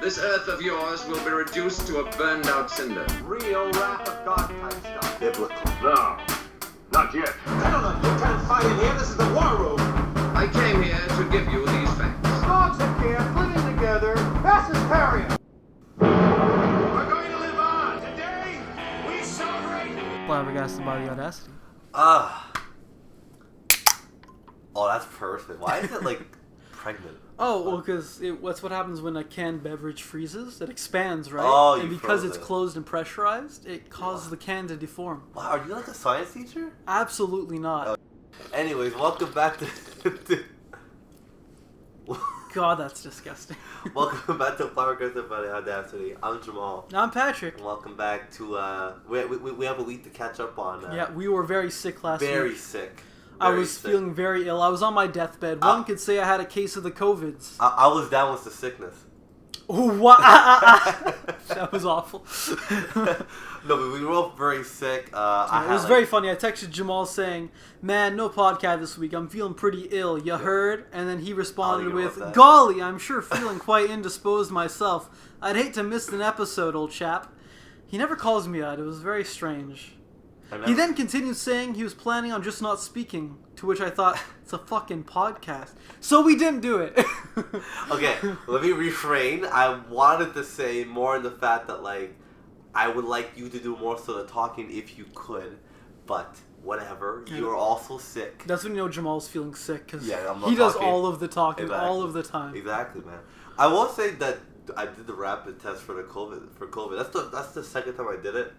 This Earth of yours will be reduced to a burned-out cinder. Real wrath of God type stuff. Biblical. No, not yet. Gentlemen, you can't fight in here. This is the war room. I came here to give you these facts. Dogs and cats living together. Fastest carrier. We're going to live on. Today, we celebrate. Flabbergasted by the Audacity. Oh, that's perfect. Why is it like pregnant? Oh, well, because what's what happens when a canned beverage freezes? It expands, right? Oh, and because it's closed and pressurized, it causes the can to deform. Wow, are you like a science teacher? Absolutely not. Oh. Anyways, welcome back to... God, that's disgusting. Welcome back to Flabbergasted by the Audacity. I'm Jamal. I'm Patrick. And welcome back to... We have a week to catch up on. Yeah, we were very sick last week. Very sick. I was feeling very ill. I was on my deathbed. One could say I had a case of the COVIDs. I was down with the sickness. What? That was awful. No, but we were all very sick. It was very funny. I texted Jamal saying, "Man, no podcast this week. I'm feeling pretty ill. You heard?" And then he responded with, "Golly, I'm sure feeling quite indisposed myself. I'd hate to miss an episode, old chap." He never calls me that. It was very strange. He then continued saying he was planning on just not speaking, to which I thought, it's a fucking podcast. So we didn't do it. Okay, let me refrain. I wanted to say more in the fact that, like, I would like you to do more so the talking if you could, but whatever. You're also sick. That's when you know Jamal's feeling sick, because he talking. does all of the talking Exactly. all of the time. Exactly, man. I will say that I did the rapid test for COVID. That's the second time I did it.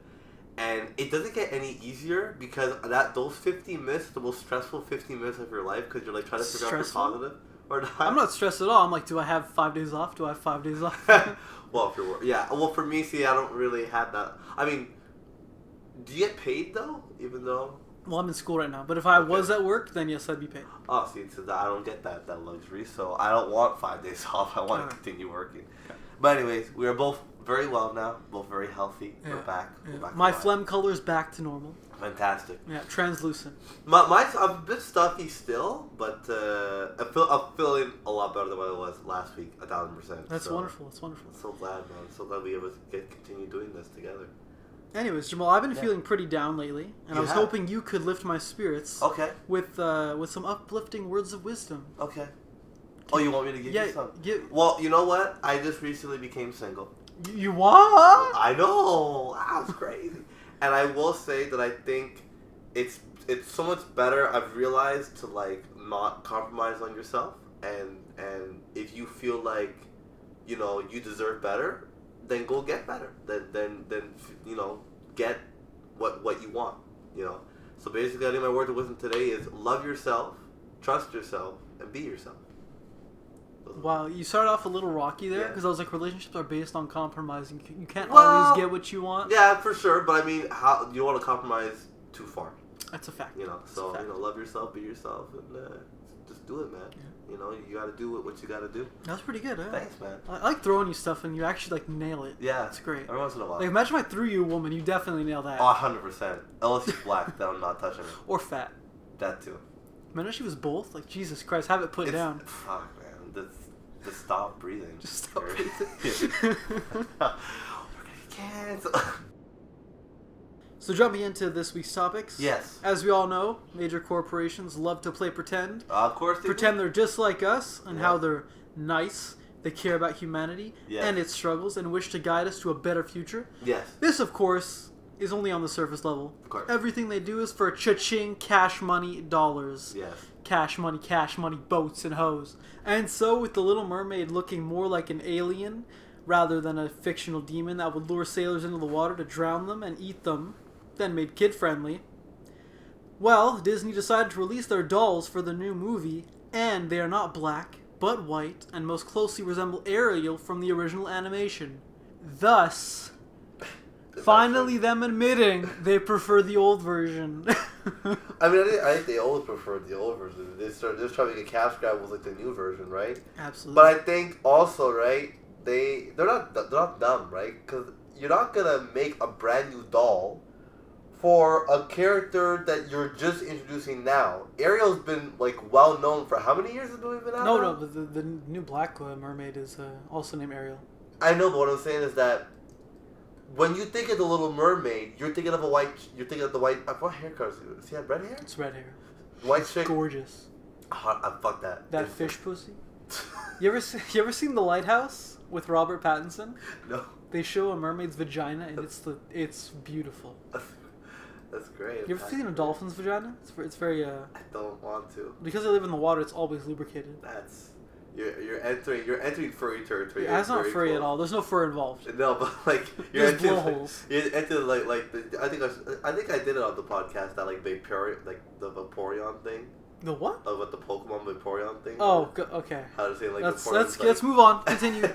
And it doesn't get any easier because those 15 minutes, the most stressful 15 minutes of your life, because you're like trying to figure out if you're positive or not. I'm not stressed at all. I'm like, do I have 5 days off? Do I have 5 days off? Well, if you're well, for me, see, I don't really have that. I mean, do you get paid though? Even though. Well, I'm in school right now, but if I was at work, then yes, I'd be paid. Oh, see, so I don't get that luxury, so I don't want 5 days off. I want to continue working. Okay. But anyways, we are both very well now, both very healthy. Yeah. We're back. Yeah. We're back. My phlegm color's back to normal. Fantastic. Yeah, translucent. I'm a bit stuffy still, but I'm feeling a lot better than what I was last week, 1,000%. That's wonderful. That's wonderful. I'm so glad, man. I'm so glad we able to continue doing this together. Anyways, Jamal, I've been feeling pretty down lately, and I was hoping you could lift my spirits. Okay. With some uplifting words of wisdom. Okay. Oh, you want me to give you some? Well, you know what? I just recently became single. You what? I know. That was crazy. And I will say that I think it's so much better. I've realized to like not compromise on yourself, and if you feel like you deserve better, then go get better. Then get what you want. So basically, I think my word of wisdom today is love yourself, trust yourself, and be yourself. Wow, you started off a little rocky there because I was like, relationships are based on compromising. You can't always get what you want. Yeah, for sure. But I mean, you don't want to compromise too far. That's a fact. So love yourself, be yourself, and just do it, man. Yeah. You got to do what you got to do. That's pretty good. Thanks, man. I like throwing you stuff and you actually like nail it. Yeah, it's great. Every once in a while. Like imagine if I threw you a woman, you definitely nail that. Oh, 100%. Unless you're black, then I'm not touching it. Or fat. That too. Imagine if she was both. Like Jesus Christ, have it put down. Fuck, man. Just stop breathing. Just stop breathing. We're gonna cancel. So jumping into this week's topics. Yes. As we all know, major corporations love to play pretend. Of course they pretend they're just like us and how they're nice. They care about humanity and its struggles and wish to guide us to a better future. Yes. This, of course, is only on the surface level. Of course. Everything they do is for cha-ching, cash money, dollars. Yes. Cash money, boats and hoes. And so, with the Little Mermaid looking more like an alien rather than a fictional demon that would lure sailors into the water to drown them and eat them, then made kid-friendly, well, Disney decided to release their dolls for the new movie, and they are not black, but white, and most closely resemble Ariel from the original animation. Thus, finally them admitting they prefer the old version. I mean, I think they always preferred the old version. They're just trying to make a cash grab with like the new version, right? Absolutely. But I think also, right, they're not dumb, right? Because you're not gonna make a brand new doll for a character that you're just introducing now. Ariel's been like well known for how many years has it been out? No, but the new black mermaid is also named Ariel. I know, but what I'm saying is that when you think of the Little Mermaid, you're thinking of the white. What haircut is it? Does he have red hair? It's red hair. White chick. Gorgeous. Fuck that. That fish pussy. You ever seen The Lighthouse with Robert Pattinson? No. They show a mermaid's vagina and it's beautiful. That's great. You ever seen a dolphin's vagina? It's very I don't want to. because they live in the water. It's always lubricated. That's you're entering furry territory. Yeah, that's not very furry cool. at all. There's no fur involved. No, but like you're There's entering blowholes. you're entering I think I did it on the podcast that like Vaporeon, like the Vaporeon thing. The what? With the Pokemon Vaporeon thing. Oh, okay. How to say like Let's move on. Continue.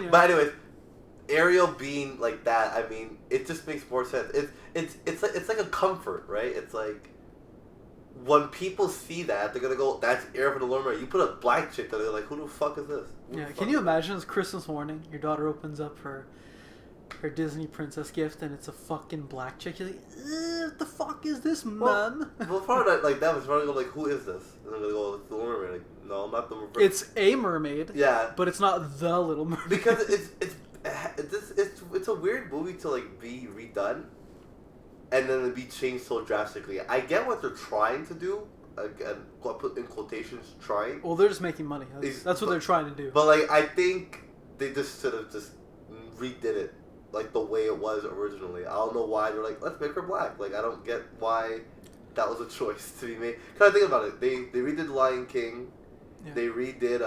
But anyways, Ariel being like that, I mean, it just makes more sense. It's like a comfort, right? It's like when people see that, they're gonna go, "That's Ariel from the Little Mermaid." You put a black chick there, they're like, "Who the fuck is this?" Yeah. Can you imagine it's Christmas morning? Your daughter opens up her Disney princess gift and it's a fucking black chick. You're like, what the fuck is this, mom? Well, probably like that was probably like, "Who is this?" And they're gonna go, "It's the Little Mermaid." Like, no, not the Mermaid. It's a mermaid. Yeah, but it's not the Little Mermaid. because it's a weird movie to like be redone, and then it be changed so drastically. I get what they're trying to do. Again, I'll put in quotations, trying. Well, they're just making money. That's what they're trying to do. But like, I think they just sort of just redid it like the way it was originally. I don't know why they're like, let's make her black. Like, I don't get why that was a choice to be made. Cause I think about it, they redid Lion King. Yeah. They redid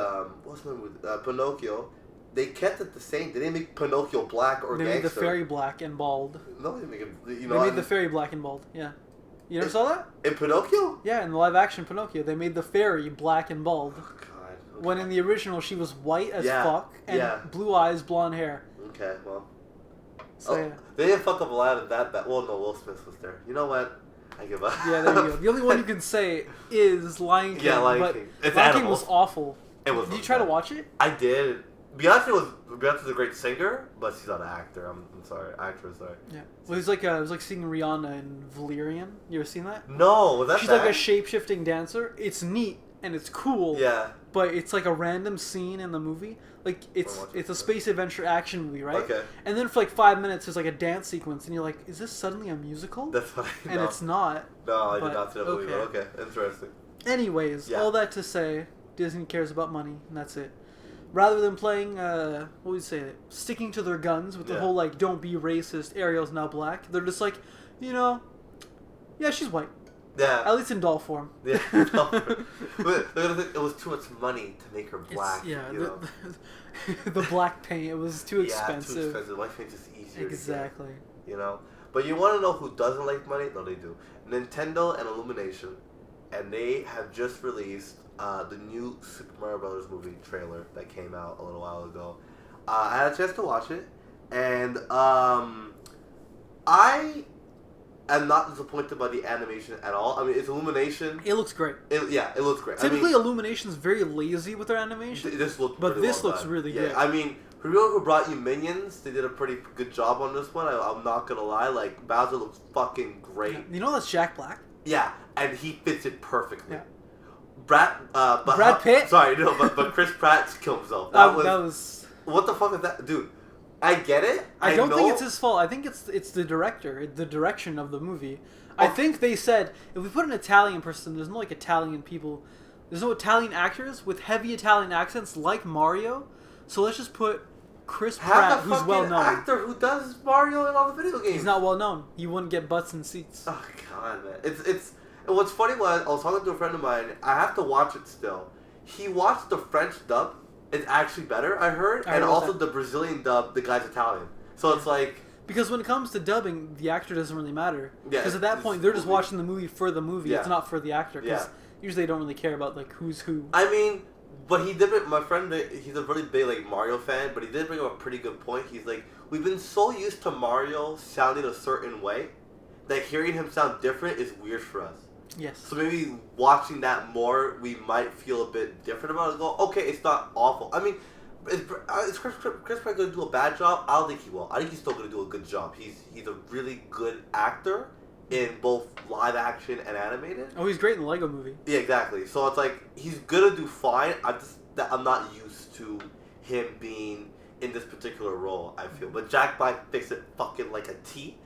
what's the name with Pinocchio. They kept it the same. They didn't make Pinocchio black or they gangster. Made the fairy black and bald. No, they make it. They made the fairy black and bald. Yeah. You never saw that? In Pinocchio? Yeah, in the live action Pinocchio, they made the fairy black and bald. Oh, God. Okay. When in the original, she was white as fuck and blue eyes, blonde hair. Okay, well. So, yeah. They didn't fuck up a lot of that. Well, no, Will Smith was there. You know what? I give up. Yeah, there you go. The only one you can say is Lion King. Yeah, Lion King. It's Lion King was awful. It was. Did you try to watch it? I did. Beyonce's a great singer, but she's not an actor. I'm sorry, actress. Sorry. Yeah. Well, it was like seeing Rihanna in Valerian. You ever seen that? No, was that She's bad? like a shape-shifting dancer. It's neat and it's cool. Yeah. But it's like a random scene in the movie. Like it's a space adventure action movie, right? Okay. And then for like 5 minutes, there's like a dance sequence, and you're like, "Is this suddenly a musical?" That's funny. And it's not. No, I did not see that movie. But okay, interesting. Anyways, all that to say, Disney cares about money, and that's it. Rather than playing, what would you say, sticking to their guns with the whole, like, don't be racist, Ariel's now black, they're just like, yeah, she's white. Yeah. At least in doll form. Yeah. But they're gonna think it was too much money to make her black. The black paint, it was too expensive. Yeah, too expensive. White paint's just easier Exactly. to get, But you want to know who doesn't like money? No, they do. Nintendo and Illumination. And they have just released the new Super Mario Brothers movie trailer that came out a little while ago. I had a chance to watch it, and I am not disappointed by the animation at all. I mean, it's Illumination. It looks great. It looks great. Typically, Illumination's very lazy with their animation. This looks but this looks really good. I mean, for people who brought you Minions, they did a pretty good job on this one. I'm not gonna lie. Like, Bowser looks fucking great. You know that's Jack Black? Yeah, and he fits it perfectly. Yeah. Brad Pitt? Sorry, no, but Chris Pratt killed himself. That was... What the fuck is that? Dude, I get it. I don't think it's his fault. I think it's the director, the direction of the movie. I think they said, if we put an Italian person, there's no, like, Italian people... There's no Italian actors with heavy Italian accents like Mario, so let's just put Chris Pratt, who's well known. Actor who does Mario in all the video games. He's not well known. He wouldn't get butts and seats. Oh god, man! It's. And what's funny was I was talking to a friend of mine. I have to watch it still. He watched the French dub. It's actually better, I heard, and also the Brazilian dub. The guy's Italian, so it's like. Because when it comes to dubbing, the actor doesn't really matter. Yeah. Because at that point, they're just watching the movie for the movie. Yeah. It's not for the actor. Because usually they don't really care about like who's who. I mean. But he did. My friend, he's a really big like Mario fan. But he did bring up a pretty good point. He's like, we've been so used to Mario sounding a certain way that hearing him sound different is weird for us. Yes. So maybe watching that more, we might feel a bit different about it. Go, okay, it's not awful. I mean, is Chris Pratt going to do a bad job? I don't think he will. I think he's still going to do a good job. He's a really good actor in both live action and animated. Oh, he's great in the Lego movie. Yeah, exactly. So it's like he's gonna do fine. I'm not used to him being in this particular role, I feel. But Jack Black fixed it fucking like a T.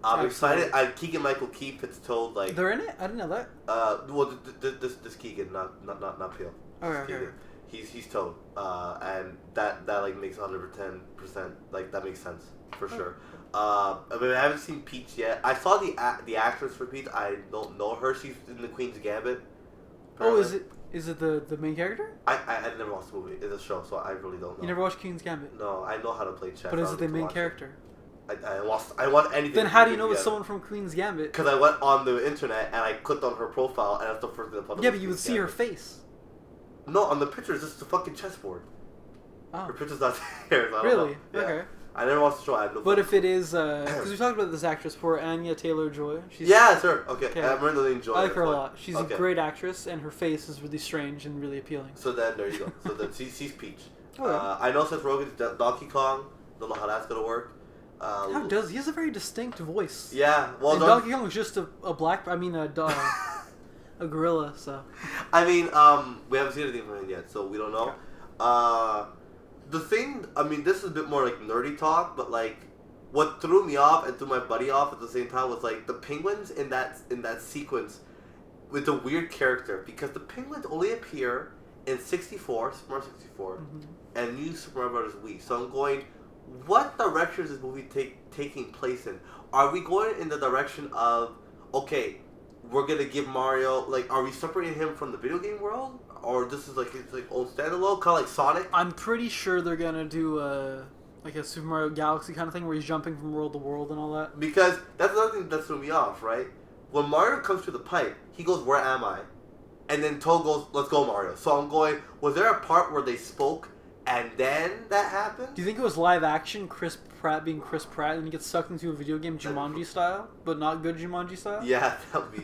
I'm excited. Keegan-Michael Key fits told like they're in it. I didn't know that. Well, this Keegan, not Peel. Okay. He's told, and that like makes 110%. Like that makes sense for sure. I mean, I haven't seen Peach yet. I saw the actress for Peach. I don't know her. She's in the Queen's Gambit. Apparently. Oh, is it the main character? I never watched the movie. It's a show, so I really don't know. You never watched Queen's Gambit? No, I know how to play chess. But is it the main character? I want anything. Then how do you know it's someone from Queen's Gambit? Because I went on the internet and I clicked on her profile and that's the first thing that popped up. Yeah, but you would see her face. No, on the picture it's just a fucking chessboard. Oh. Her picture's not there. So I don't really? know. Yeah. Okay. I never watched the show. I have no but if it is, because we talked about this actress before, Anya Taylor-Joy. Yeah, it's her. Okay. I remember the name Joy. I like her a lot. She's a great actress, and her face is really strange and really appealing. So then, there you go. So then she's Peach. Okay. I know Seth Rogen's Donkey Kong. Don't know how that's gonna work. How does he has a very distinct voice? Yeah, well, and Donkey Kong was just a gorilla. So I mean, we haven't seen anything from him yet, so we don't know. Okay. The thing, I mean, this is a bit more like nerdy talk, but like, what threw me off and threw my buddy off at the same time was like the penguins in that sequence with a weird character, because the penguins only appear in 64, Super Mario 64, and New Super Mario Bros. Wii. So I'm going, what direction is this movie taking place in? Are we going in the direction of, okay, we're gonna give Mario, like, are we separating him from the video game world? Or this is like it's like old standalone, kind of like Sonic? I'm pretty sure they're gonna do like a Super Mario Galaxy kind of thing where he's jumping from world to world and all that. Because that's another thing that threw me off, right? When Mario comes through the pipe, he goes, "Where am I?" And then Toad goes, "Let's go, Mario." So I'm going, was there a part where they spoke and then that happened? Do you think it was live action, Chris Pratt being Chris Pratt, and he gets sucked into a video game Jumanji style, but not good Jumanji style? Yeah, that would be.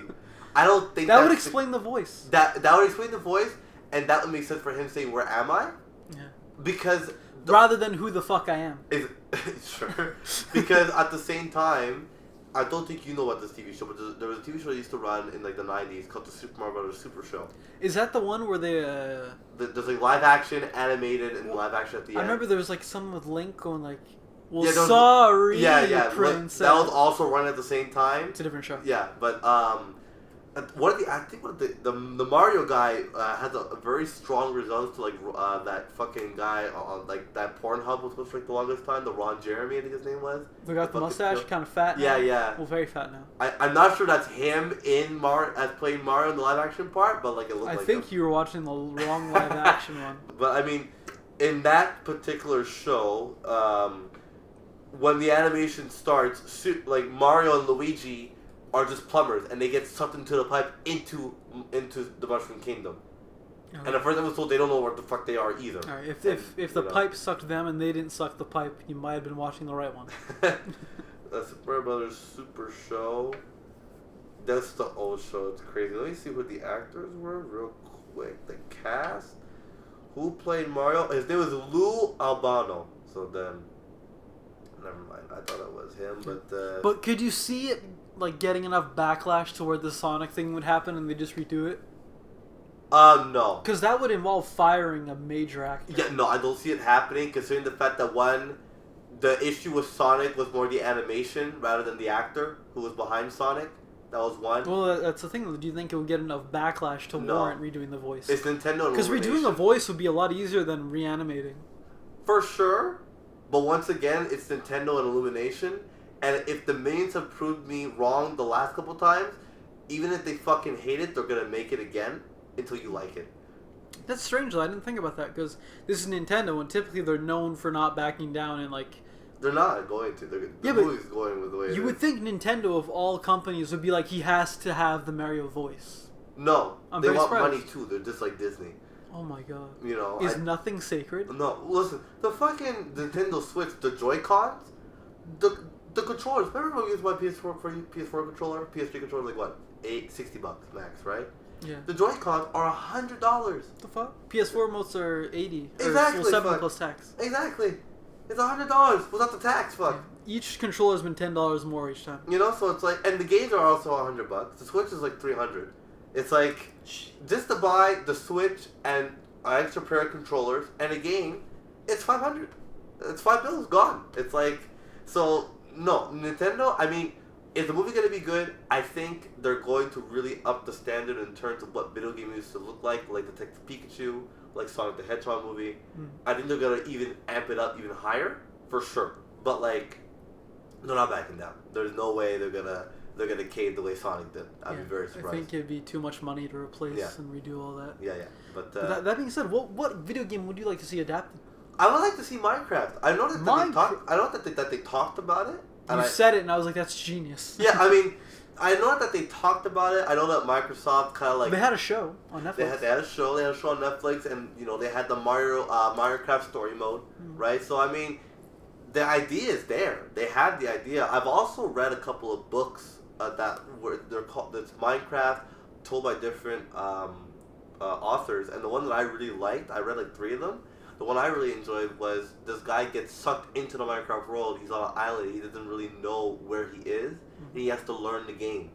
I don't think that would explain the voice. That would explain the voice, and that would make sense for him saying, "Where am I?" Yeah. Because rather than "Who the fuck I am." Sure. Because at the same time, I don't think you know about this TV show, but there was a TV show that used to run in like the 90s called the Super Mario Brothers Super Show. Is that the one where they? There's like live action, animated, and live action at the end. I remember there was like some with Link going like, "Well, yeah, sorry, yeah, princess." That was also run at the same time. It's a different show. Yeah, but the Mario guy has a very strong resemblance to like that fucking guy on like that Pornhub was for like the longest time, the Ron Jeremy, I think his name was. They got the mustache, kind of fat. Yeah, now. yeah. Well, very fat now. I'm not sure that's him in as playing Mario in the live action part, but like it looks like. I think you were watching the wrong live action one. But I mean, in that particular show, when the animation starts, like Mario and Luigi are just plumbers, and they get sucked into the pipe into the Mushroom Kingdom. Okay. And at first I was told they don't know what the fuck they are either. All right, if the pipe sucked them and they didn't suck the pipe, you might have been watching the right one. That's Super Mario Brothers Super Show. That's the old show. It's crazy. Let me see who the actors were real quick. The cast. Who played Mario? His name was Lou Albano. So then, never mind. I thought it was him, but. But could you see it like getting enough backlash to where the Sonic thing would happen and they just redo it? No. Because that would involve firing a major actor. Yeah, no, I don't see it happening, considering the fact that the issue with Sonic was more the animation rather than the actor who was behind Sonic. That was one. Well, that's the thing. Do you think it would get enough backlash to warrant redoing the voice? It's Nintendo. Because redoing the voice would be a lot easier than reanimating. For sure. But once again, it's Nintendo and Illumination. And if the Minions have proved me wrong the last couple times, even if they fucking hate it, they're going to make it again until you like it. That's strange, though. I didn't think about that, because this is Nintendo, and typically they're known for not backing down and, like... They're not going to. The movie's going with the way it is. You would think Nintendo, of all companies, would be like, he has to have the Mario voice. No. They want surprised. money, too. They're just like Disney. Oh my god. You know, is nothing sacred? No, listen. The fucking Nintendo Switch, the Joy-Cons, the controllers. Remember when we used my PS4 controller? PS3 controller, like what? $60 max, right? Yeah. The Joy-Cons are $100. The fuck? PS4 remotes are $80. Exactly. Or 70 plus tax. Exactly. It's $100 without the tax. Fuck. Yeah. Each controller has been $10 more each time. You know, so it's like, and the games are also $100. The Switch is like $300. It's like just to buy the Switch and an extra pair of controllers and a game, it's $500. It's $5 gone. It's like, so no, Nintendo. I mean, is the movie going to be good? I think they're going to really up the standard in terms of what video game used to look like Detective Pikachu, like Sonic the Hedgehog movie. I think they're going to even amp it up even higher for sure. But like, they're not backing down. There's no way they're gonna cave the way Sonic did. I'd be very surprised. I think it'd be too much money to replace and redo all that. Yeah. But that being said, what video game would you like to see adapted? I would like to see Minecraft. I know that they talked about it. You said it, and I was like, "That's genius." Yeah, I mean, I know that they talked about it. I know that Microsoft kind of like they had a show on Netflix. They had a show on Netflix, and they had the Minecraft story mode, right? So I mean, the idea is there. They had the idea. I've also read a couple of books that were they're called. It's Minecraft told by different authors, and the one that I really liked, I read like 3 of them. The one I really enjoyed was this guy gets sucked into the Minecraft world. He's on an island. He doesn't really know where he is. And he has to learn the game.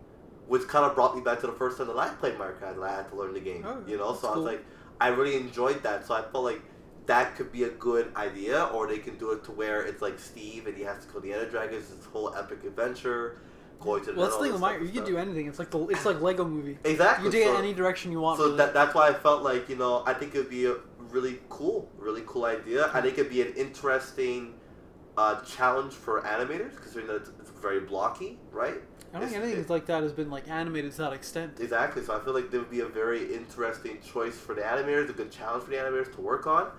Which kind of brought me back to the first time that I played Minecraft and I had to learn the game. So I was like, I really enjoyed that. So I felt like that could be a good idea. Or they can do it to where it's like Steve and he has to kill the Ender Dragons. This whole epic adventure. Going to that's the thing with Minecraft. You can do anything. It's like Lego Movie. Exactly. You can take it any direction you want. So that's why I felt like, I think it would be a really cool idea. I think it'd be an interesting challenge for animators considering that it's very blocky, right? I don't think anything like that has been like animated to that extent. Exactly. So I feel like there would be a very interesting choice for the animators, a good challenge for the animators to work on.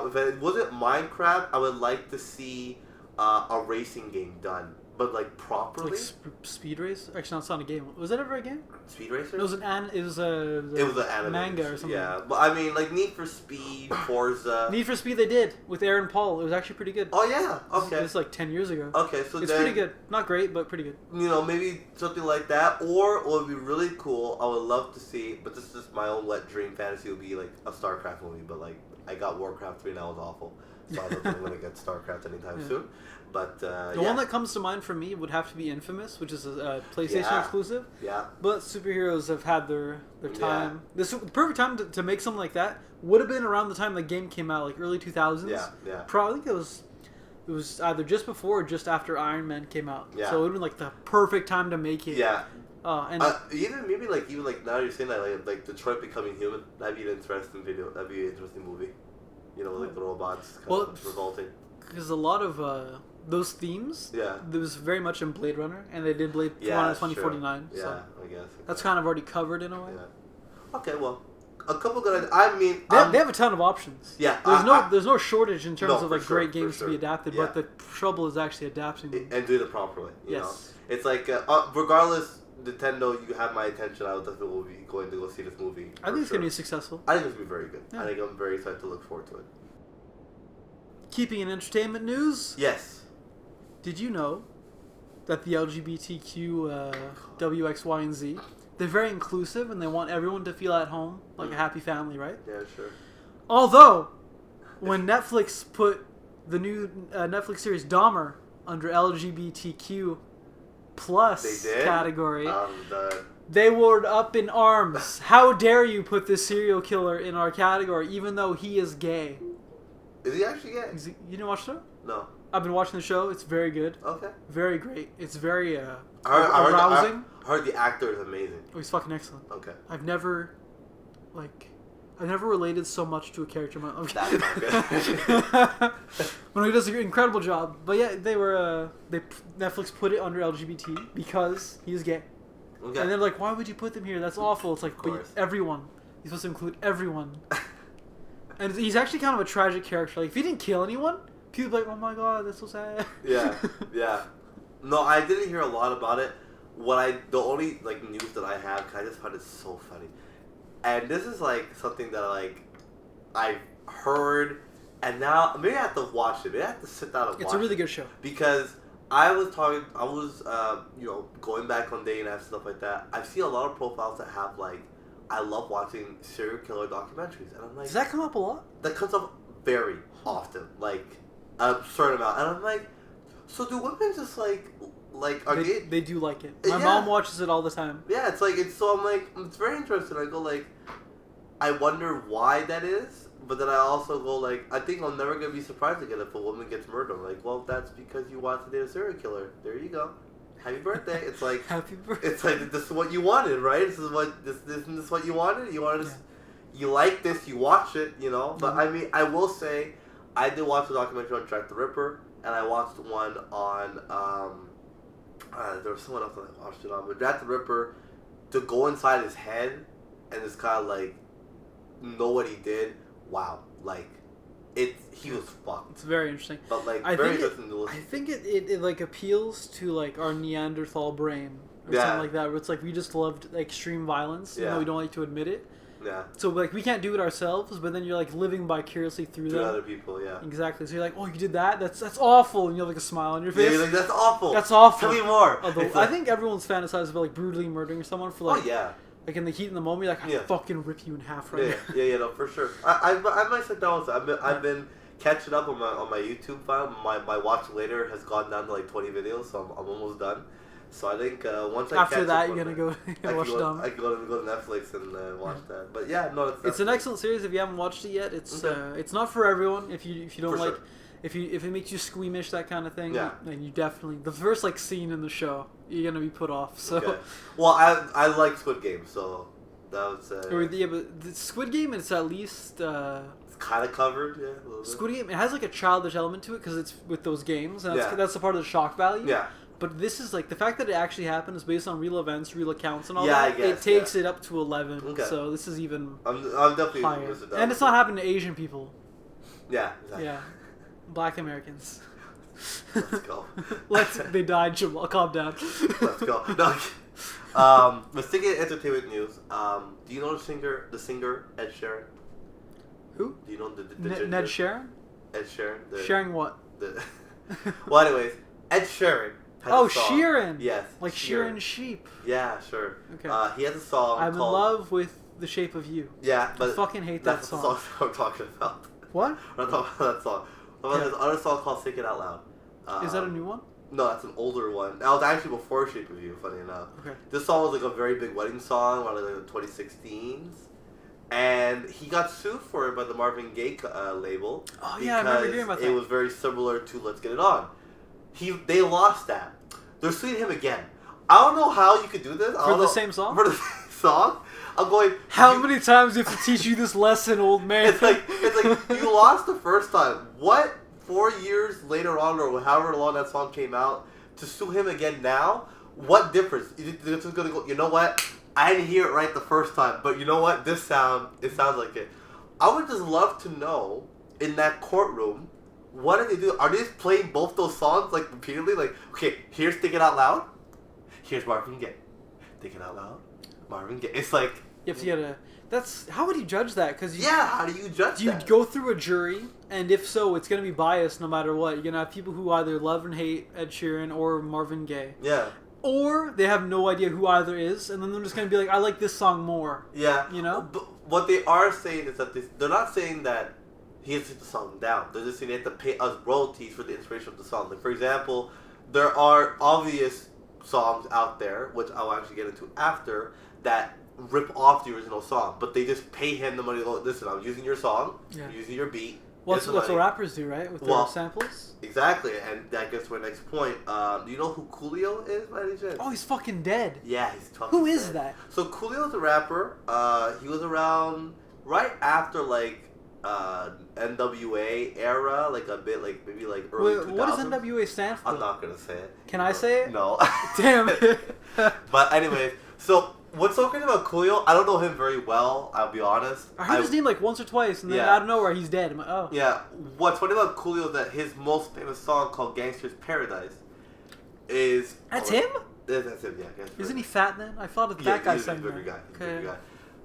If it wasn't Minecraft, I would like to see a racing game done. But like properly, like Speed Race. Actually, no, it's not a game. Was it ever a game? Speed Racer. It was an anime manga or something. Yeah, but I mean, like Need for Speed, Forza. Need for Speed they did with Aaron Paul. It was actually pretty good. Oh yeah, okay. It was like 10 years ago. Okay, so it's pretty good. Not great, but pretty good. Maybe something like that, or what would be really cool. I would love to see, but this is just my own wet dream fantasy. Would be like a StarCraft movie, but like I got Warcraft 3 and that was awful. So I don't think I'm gonna get StarCraft anytime soon. But the one that comes to mind for me would have to be Infamous, which is a PlayStation exclusive. Yeah. But superheroes have had their time. The perfect time to make something like that would have been around the time the game came out, like early 2000s. Yeah. Probably it was either just before or just after Iron Man came out. Yeah. So it would have been like the perfect time to make it. Yeah. And even now you're saying that like Detroit Becoming Human, that'd be an interesting video. That'd be an interesting movie. Like the robots kind of revolting. Because a lot of those themes, there was very much in Blade Runner, and they did Blade Runner 2049. Yeah, so I guess. that's kind of already covered in a way. Yeah. Okay, well, a couple good. I mean, they have a ton of options. Yeah, there's no shortage in terms of like great games to be adapted, Yeah. but the trouble is actually adapting them and doing it properly. You know, yes, it's like regardless. Nintendo, you have my attention. I would definitely be going to go see this movie. I think it's going to be successful. I think it's going to be very good. Yeah. I think I'm very excited to look forward to it. Keeping in entertainment news. Yes. Did you know that the LGBTQ W, X, Y, and Z, they're very inclusive and they want everyone to feel at home, like a happy family, right? Yeah, sure. Although, when Netflix put the new Netflix series Dahmer under LGBTQ plus category, they were up in arms. How dare you put this serial killer in our category, even though he is gay? Is he actually gay? You didn't watch the show? No. I've been watching the show. It's very good. Okay. Very great. It's very arousing. I heard the actor is amazing. Oh, he's fucking excellent. Okay. I've never related so much to a character. That's not good. When he does an incredible job. But yeah, Netflix put it under LGBT because he's gay. Okay. And they're like, why would you put them here? That's awful. It's like, but everyone. You're supposed to include everyone. And he's actually kind of a tragic character. Like, if he didn't kill anyone, people would be like, oh my god, that's so sad. Yeah. No, I didn't hear a lot about it. The only like news that I have, I just find it so funny. And this is like something that like I've heard, and now maybe I have to watch it. Maybe I have to sit down and watch it. It's a really good show. Because going back on dating apps and stuff like that. I've seen a lot of profiles that have like, I love watching serial killer documentaries, and I'm like, does that come up a lot? That comes up very often, like a certain amount, and I'm like, so do women just like are they do like it. My mom watches it all the time. Yeah, it's like so I'm like, it's very interesting. I go like, I wonder why that is, but then I also go like, I think I'm never gonna be surprised again if a woman gets murdered. I'm like, well, that's because you wanted to date a serial killer. There you go. Happy birthday. It's like Happy birthday. It's like this is what you wanted, right? This isn't this what you wanted? You wanted you like this, you watch it, you know. But I mean, I will say, I did watch a documentary on Jack the Ripper, and I watched one on there was someone else that I watched it on, but Jack the Ripper, to go inside his head and just kind of like know what he did. Wow, like he was fucked. It's very interesting. But like I very think interesting to listen. I think it like appeals to like our Neanderthal brain or something like that. Where it's like we just loved like, extreme violence, even though we don't like to admit it. Yeah. So like we can't do it ourselves, but then you're like living vicariously through them. other people, yeah. Exactly. So you're like, oh, you did that? That's awful, and you have like a smile on your face. Yeah, you're like, that's awful. That's awful. Tell me more. Although Like, I think everyone's fantasized about like brutally murdering someone for like, like in the heat in the moment, you're like, I'll fucking rip you in half right now. Yeah, no, for sure. I might sit down with that. I've been catching up on my YouTube file. My watch later has gone down to like 20 videos, so I'm almost done. So I think once I after catch that, up you're on gonna go watch Dumb. I can go to Netflix and watch that. But yeah, no, it's an excellent series. If you haven't watched it yet, it's not for everyone. If you don't like, if it makes you squeamish, that kind of thing, then you definitely the first like scene in the show, you're gonna be put off. So well, I like Squid Game, so that was yeah, but the Squid Game is at least it's kind of covered, yeah. A little bit. Squid Game, it has like a childish element to it because it's with those games, and that's the part of the shock value. Yeah. But this is like the fact that it actually happened is based on real events, real accounts, and all that. I guess, it takes it up to 11. Okay. So this is even I'm definitely higher. And it's not happening to Asian people. Yeah. Exactly. Yeah. Black Americans. Let's go. They died, Jamal. Calm down. Let's go. No. Let's take it entertainment news. Do you know the singer Ed Sheeran? Who? Do you know the Ned Sheeran? Ed Sheeran. Sharing what? Well, anyways, Ed Sheeran. Sheeran. Yes. Like Sheeran sheep. Yeah, sure. Okay. He has a song. I'm called... in love with The Shape of You. Yeah, but I fucking hate that song. That's the song I'm talking about. What? I'm not talking about that song. I'm talking about his other song called "Sing It Out Loud." Is that a new one? No, that's an older one. That was actually before Shape of You, funny enough. Okay. This song was like a very big wedding song, one of the 2016s. And he got sued for it by the Marvin Gaye label. Oh yeah, I remember hearing about that. It was very similar to Let's Get It On. They lost that. They're suing him again. I don't know how you could do this. For the same song? For the same song? I'm going... How many times do you have to teach you this lesson, old man? It's like you lost the first time. What? 4 years later on, or however long that song came out, to sue him again now? What difference? You're just gonna go, you know what? I didn't hear it right the first time, but you know what? It sounds like it. I would just love to know, in that courtroom, what do they do? Are they just playing both those songs, like, repeatedly? Like, okay, here's Think It Out Loud. Here's Marvin Gaye. Think It Out Loud. Marvin Gaye. It's like... You have to get a... That's... How would you judge that? Cause how do you judge that? You go through a jury, and if so, it's going to be biased no matter what. You're going to have people who either love and hate Ed Sheeran or Marvin Gaye. Yeah. Or they have no idea who either is, and then they're just going to be like, I like this song more. Yeah. You know? But what they are saying is that they're not saying that he has to take the song down. They're just saying they have to pay us royalties for the inspiration of the song. Like, for example, there are obvious songs out there, which I'll actually get into after, that rip off the original song. But they just pay him the money to go, listen, I'm using your song, I'm using your beat. Well, that's what rappers do, right? With their samples? Exactly, and that gets to my next point. Do you know who Coolio is, by any chance? Oh, he's fucking dead. Yeah, he's fucking Who is dead. that? So Coolio's a rapper. He was around right after, like, NWA era, like a bit, like maybe like early 2000s. What does NWA stand for? I'm not gonna say it. Can I say it? No. Damn it. But anyways, so what's so great about Coolio? I don't know him very well. I'll be honest. I heard his name like once or twice, and then out of nowhere he's dead. I'm like, oh. Yeah. What's funny about Coolio is that his most famous song called "Gangster's Paradise" is. That's him. That's him. Yeah. Isn't he fat then? I thought that guy sang that. He's a bigger guy.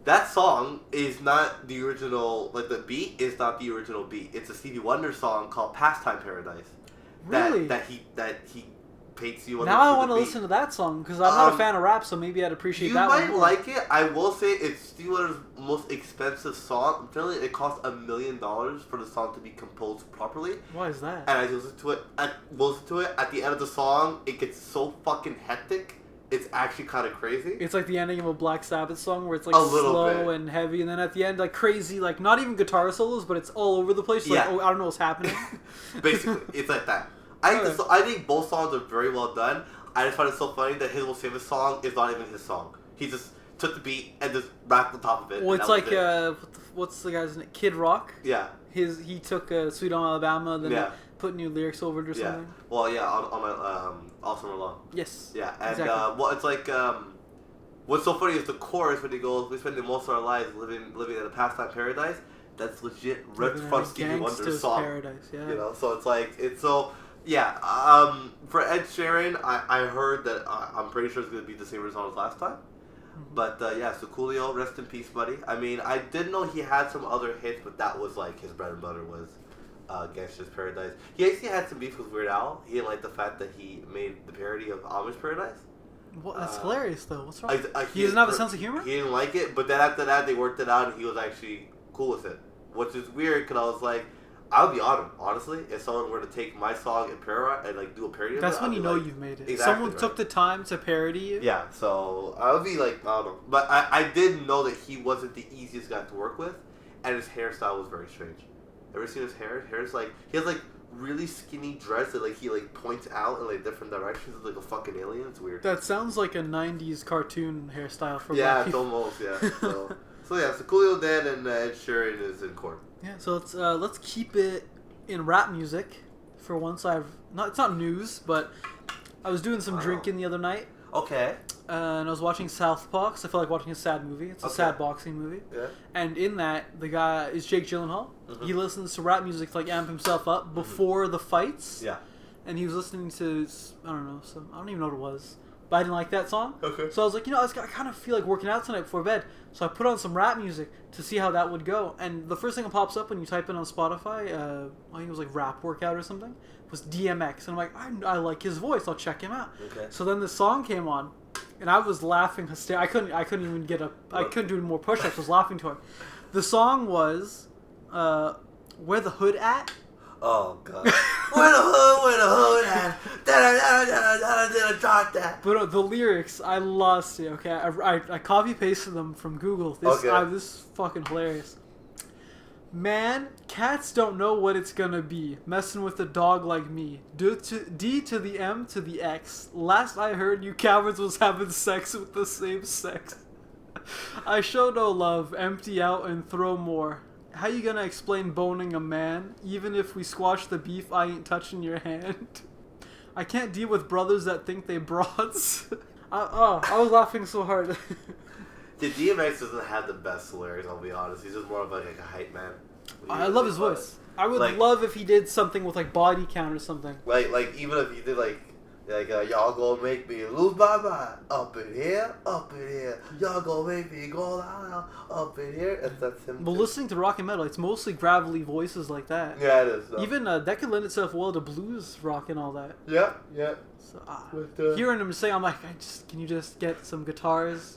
That song is not the original, like the beat is not the original beat. It's a Stevie Wonder song called "Pastime Paradise." Really? That he paints you on. Now I want to listen to that song because I'm not a fan of rap, so maybe I'd appreciate that one more. You might like it. I will say it's Stevie Wonder's most expensive song. I'm telling you, it cost $1 million for the song to be composed properly. Why is that? And I listen to it. At the end of the song, it gets so fucking hectic. it's actually kind of crazy. It's like the ending of a Black Sabbath song where it's like A little slow bit. and heavy, and then at the end like crazy, like not even guitar solos, but it's all over the place. Like, Yeah. oh, I don't know what's happening. Basically, it's like that. I think both songs are very well done. I just find it so funny that his most famous song is not even his song. He just took the beat and just rapped on top of it. Well, and it's that like was it. what's the guy's name? Kid Rock. Yeah. He took Sweet Home Alabama, then Yeah. put new lyrics over it or Yeah. something. Well, yeah, on All Summer Long. Yes. Yeah, and Exactly. well, it's like what's so funny is the chorus when he goes, "We spend most of our lives living in a pastime paradise." That's legit ripped Living in from a Stevie Wonder's gangster's song. paradise. Yeah. You know, so it's like it's so. Yeah, for Ed Sheeran, I heard that I'm pretty sure it's gonna be the same result as last time. But yeah, so Coolio, rest in peace, buddy. I mean, I did know he had some other hits, but that was like his bread and butter was Gangsta's Paradise. He actually had some beef with Weird Al. He didn't like the fact that he made the parody of Amish Paradise. Well, that's hilarious though. What's wrong? He He doesn't have a sense of humor. He didn't like it, but then after that, they worked it out, and he was actually cool with it, which is weird because I was like, I would be on him, honestly, if someone were to take my song and like do a parody of it. That's when I'd you be know like, you've made it. Exactly, Someone right. took the time to parody you. Yeah, so I would be like, I don't know. But I did know that he wasn't the easiest guy to work with, and his hairstyle was very strange. Ever seen his hair? His hair's like, he has like really skinny dreads that like he like points out in like different directions like a fucking alien. It's weird. That sounds like a '90s cartoon hairstyle for Yeah, black it's people. almost, yeah. So yeah, so Coolio dead and Ed Sheeran is in court. Yeah, so let's keep it in rap music for once. It's not news, but I was doing some drinking the other night, Okay. and I was watching Southpaw 'cause I felt like watching a sad movie. It's a Okay. sad boxing movie. Yeah. And in that, the guy is Jake Gyllenhaal. Mhm. He listens to rap music to like amp himself up before the fights. Yeah. And he was listening to, I don't know, I don't even know what it was, but I didn't like that song. Okay. So I was like, I kind of feel like working out tonight before bed. So I put on some rap music to see how that would go. And the first thing that pops up when you type in on Spotify, I think it was like rap workout or something, was DMX. And I'm like, I like his voice. I'll check him out. Okay. So then the song came on, and I was laughing hysterically. I couldn't even get up. I couldn't do more push-ups. I was laughing to it. The song was, "Where the Hood At." Oh god. Where the hood at? Drop that. But the lyrics, I lost it. Okay, I copy pasted them from Google. This this is fucking hilarious. Man, cats don't know what it's gonna be messing with a dog like me. D to the M to the X. Last I heard, you cowards was having sex with the same sex. I show no love, empty out and throw more. How you gonna explain boning a man? Even if we squash the beef, I ain't touching your hand. I can't deal with brothers that think they broads. I was laughing so hard. The DMX doesn't have the best lyrics, I'll be honest. He's just more of like a hype man. I love his voice. I would Like- love if he did something with like body count or something. Like even if he did like y'all gonna make me lose my mind up in here. Y'all gonna make me go out up in here. That's him. But too. listening to rock and metal, it's mostly gravelly voices like that. Yeah, it is. No. Even that could lend itself well to blues rock and all that. Yeah. So With, hearing him say, I'm like, can you just get some guitars?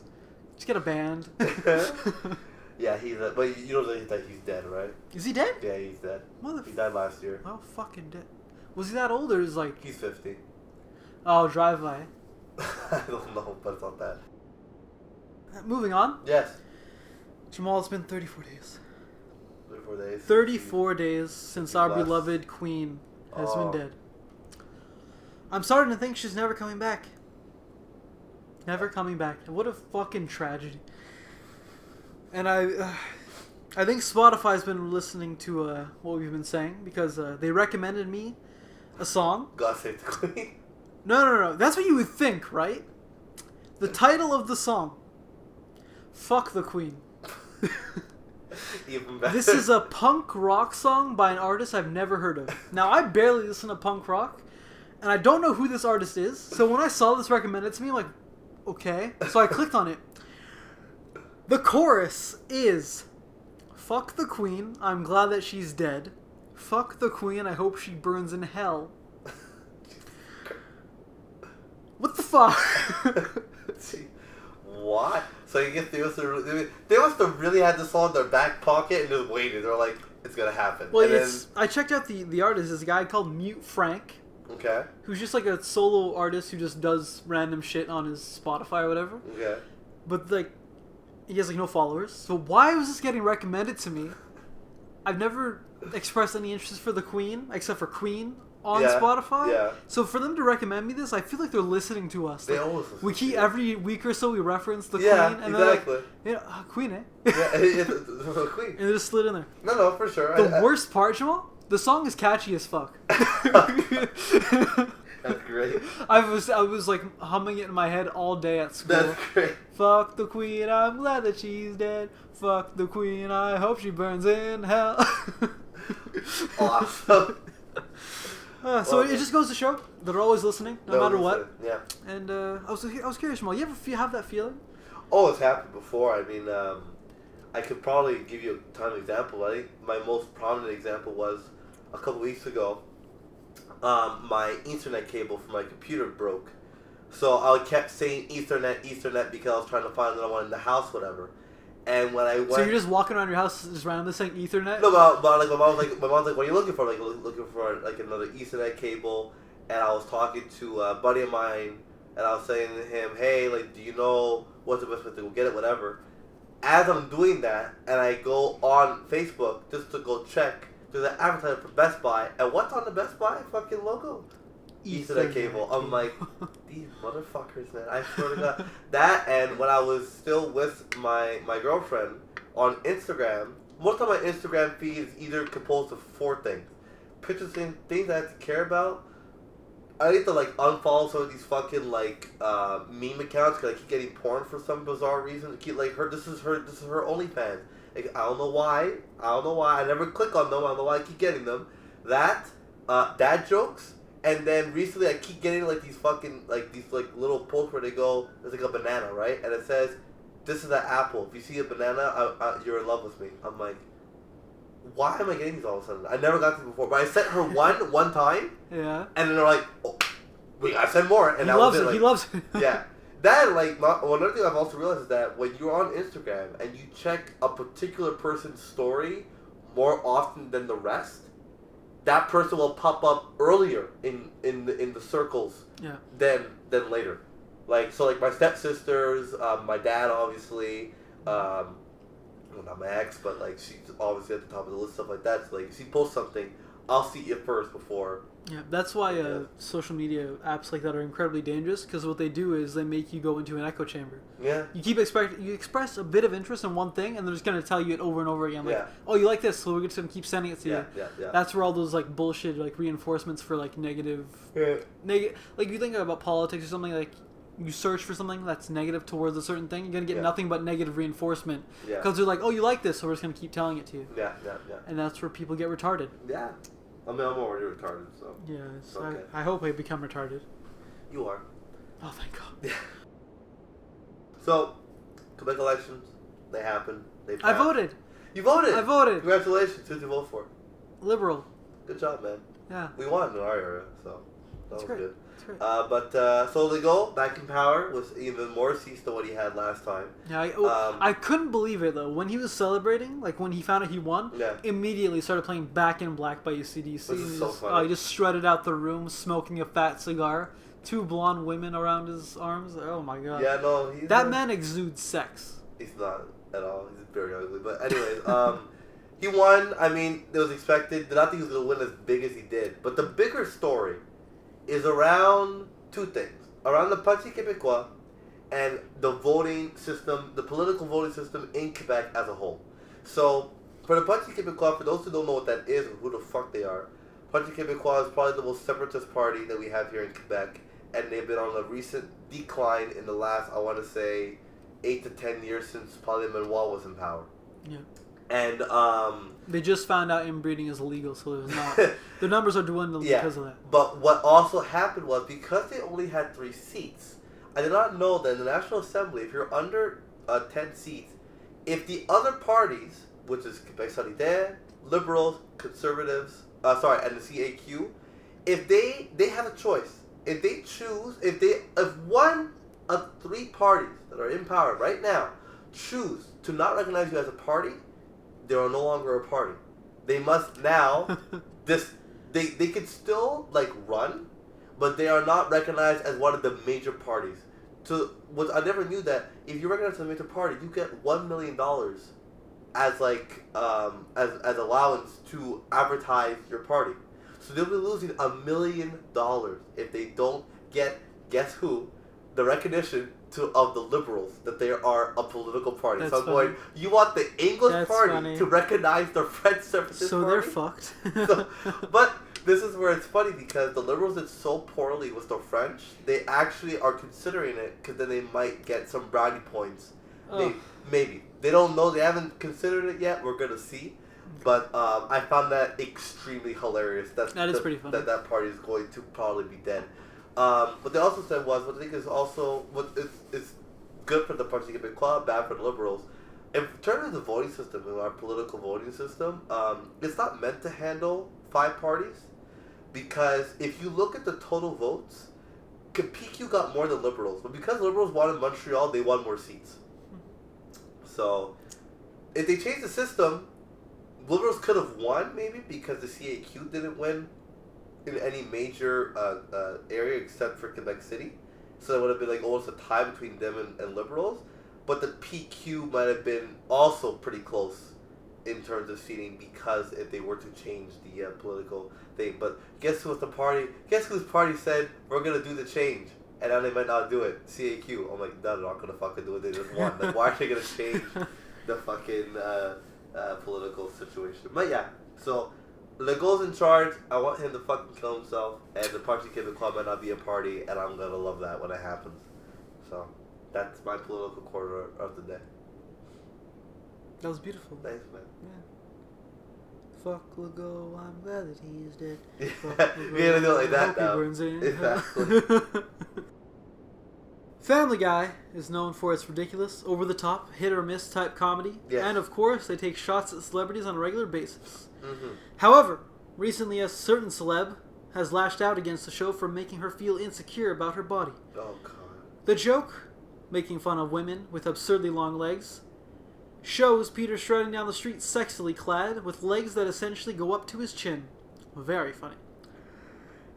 Just get a band. Yeah, but you know that he's dead, right? Is he dead? Yeah, he's dead. He Motherfucker. died last year. Oh, fucking dead. Was he that old or is like? He's 50. Oh, drive-by. I don't know, but it's not that. Moving on. Yes. Jamal, it's been 34 days. 34 days. 34 days since our Bless. beloved queen has Oh. been dead. I'm starting to think she's never coming back. Never coming back. What a fucking tragedy. And I think Spotify's been listening to what we've been saying because they recommended me a song. God save the queen. No. That's what you would think, right? The title of the song. Fuck the Queen. Even better. This is a punk rock song by an artist I've never heard of. Now, I barely listen to punk rock, and I don't know who this artist is. So when I saw this recommended to me, I'm like, okay. So I clicked on it. The chorus is, fuck the Queen, I'm glad that she's dead. Fuck the Queen, I hope she burns in hell. What the fuck? What? So you guess they must have really had this song in their back pocket and just waited. They're like, it's gonna happen. Well, and I checked out the artist. This guy called Mute Frank. Okay. Who's just like a solo artist who just does random shit on his Spotify or whatever. Okay. But like, he has like no followers. So why was this getting recommended to me? I've never expressed any interest for the Queen, except for Queen on Spotify. Yeah. So for them to recommend me this, I feel like they're listening to us. They Like, always listen we to keep you. every week or so we reference the Queen, and exactly. they're like, Queen, eh? Yeah, the Queen. And they just slid in there. No, for sure. The worst part, Jamal, the song is catchy as fuck. That's great. I was like humming it in my head all day at school. That's great. Fuck the Queen, I'm glad that she's dead. Fuck the Queen, I hope she burns in hell. Awesome. So it just goes to show they're always listening, no matter what. Yeah. And I was curious, Jamal, you ever have that feeling? Oh, it's happened before. I mean, I could probably give you a ton of examples. I think my most prominent example was a couple weeks ago. My Ethernet cable for my computer broke. So I kept saying Ethernet because I was trying to find another one in the house, whatever. And when I went, So you're just walking around your house just randomly saying Ethernet? no, but like my mom's like, what are you looking for? Like looking for like another Ethernet cable. And I was talking to a buddy of mine, and I was saying to him, hey, like, do you know what's the best way to go get it, whatever. As I'm doing that, and I go on Facebook just to go check, there's an advertisement for Best Buy, and what's on the Best Buy fucking logo? Ethernet cable. I'm like, these motherfuckers, man. I swear to God. That, and when I was still with my girlfriend on Instagram, most of my Instagram feed is either composed of 4 things. Pictures and things I have to care about. I need to like unfollow some of these fucking like meme accounts because I keep getting porn for some bizarre reason. I keep like this is her OnlyFans. Like, I don't know why. I never click on them. I don't know why I keep getting them. That dad jokes. And then recently I keep getting like these fucking like these like little posts where they go, there's like a banana, right? And it says, this is an apple. If you see a banana, you're in love with me. I'm like, why am I getting these all of a sudden? I never got these before. But I sent her one time. Yeah. And then they're like, oh, we gotta send more. And he that loves was it. Like, He loves it. yeah. That, like, another thing I've also realized is that when you're on Instagram and you check a particular person's story more often than the rest, that person will pop up earlier in the circles than later. Like, so, like, my stepsisters, my dad, obviously, well, not my ex, but, like, she's obviously at the top of the list, stuff like that. So, like, if she posts something, I'll see it first before. Yeah, that's why social media apps like that are incredibly dangerous, because what they do is they make you go into an echo chamber. Yeah. You express a bit of interest in one thing, and they're just going to tell you it over and over again. Like, Yeah. oh, you like this, so we're just going to keep sending it to you. Yeah. That's where all those, like, bullshit, like, reinforcements for, like, negative... like, you think about politics or something, like, you search for something that's negative towards a certain thing, you're going to get nothing but negative reinforcement. Yeah. Because they're like, oh, you like this, so we're just going to keep telling it to you. Yeah. And that's where people get retarded. Yeah. I mean, I'm already retarded, so. Yeah, Okay. I hope I become retarded. You are. Oh, thank God. Yeah. So, Quebec elections, they happened. They I passed. voted. You voted? I voted. Congratulations. Who did you vote for? Liberal. Good job, man. Yeah. We won in our area, so that That's was great. good. That's great. So Legault, back in power, was even more seats than what he had last time. Yeah, I couldn't believe it, though. When he was celebrating, like when he found out he won, immediately started playing Back in Black by AC/DC. This is so funny. He just strutted out the room, smoking a fat cigar. 2 blonde women around his arms. Oh, my God. Yeah, no. That man exudes sex. He's not at all. He's very ugly. But anyways, he won. I mean, it was expected. Did not think he was going to win as big as he did. But the bigger story is around 2 things. Around the Parti Québécois and the voting system, the political voting system in Quebec as a whole. So, for the Parti Québécois, for those who don't know what that is or who the fuck they are, Parti Québécois is probably the most separatist party that we have here in Quebec. And they've been on a recent decline in the last, I want to say, 8 to 10 years since probably Manuel was in power. Yeah. And, they just found out inbreeding is illegal, so there's not... the numbers are dwindling because of that. But what also happened was, because they only had 3 seats, I did not know that in the National Assembly, if you're under 10 seats, if the other parties, which is Quebec Solidaire, Liberals, Conservatives, and the CAQ, if they have a choice. If they choose, if one of 3 parties that are in power right now choose to not recognize you as a party, they are no longer a party. They must now, they could still, like, run, but they are not recognized as one of the major parties. So what I never knew that if you recognize a major party, you get $1 million as like as allowance to advertise your party. So they'll be losing $1 million if they don't get, guess who, the recognition of the liberals that they are a political party. That's so I'm funny. going, you want the English That's party funny. to recognize the French separatist So party? they're fucked. But this is where it's funny because the liberals did so poorly with the French, they actually are considering it because then they might get some brownie points. Maybe. They don't know. They haven't considered it yet. We're going to see. But I found that extremely hilarious. That is pretty funny. That party is going to probably be dead. What they also said was, what I think is also, what is good for the Parti Québécois, bad for the liberals. In terms of the voting system, in our political voting system, it's not meant to handle 5 parties. Because if you look at the total votes, PQ got more than liberals. But because liberals won in Montreal, they won more seats. So, if they changed the system, liberals could have won, maybe, because the CAQ didn't win in any major area except for Quebec City. So it would have been like almost a tie between them and liberals. But the PQ might have been also pretty close in terms of seating because if they were to change the political thing. But guess who was the party? Guess whose party said, we're going to do the change? And now they might not do it. CAQ. I'm like, no, they're not going to fucking do it. They just won. Like, why are they going to change the fucking political situation? But yeah, so Legault's in charge. I want him to fucking kill himself. And the Parti Québécois might not be a party. And I'm going to love that when it happens. So that's my political quarter of the day. That was beautiful. Thanks, man. Yeah. Fuck Legault, I'm glad that he is dead. You're gonna do it like that now. Exactly. Family Guy is known for its ridiculous, over-the-top, hit-or-miss type comedy. Yes. And of course, they take shots at celebrities on a regular basis. Mm-hmm. However, recently a certain celeb has lashed out against the show for making her feel insecure about her body. Oh, God. The joke, making fun of women with absurdly long legs, shows Peter striding down the street sexily clad with legs that essentially go up to his chin. Very funny.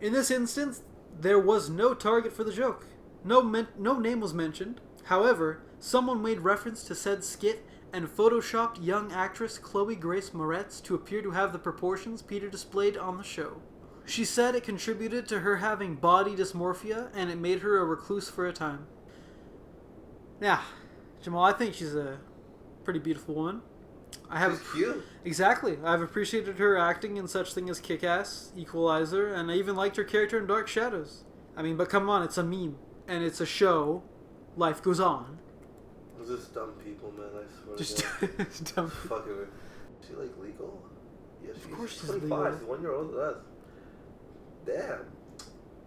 In this instance, there was no target for the joke. No name was mentioned. However, someone made reference to said skit and photoshopped young actress Chloe Grace Moretz to appear to have the proportions Peter displayed on the show. She said it contributed to her having body dysmorphia and it made her a recluse for a time. Yeah, Jamal, I think she's a pretty beautiful woman. She's cute. Exactly. I've appreciated her acting in such things as Kick-Ass, Equalizer, and I even liked her character in Dark Shadows. I mean, but come on, it's a meme. And it's a show. Life goes on. Those just dumb people, man, I swear Just to God. dumb people. Fucking weird. Is she, like, legal? Yeah, she's Of course she's 25. legal. She's 1 year older than us. Damn.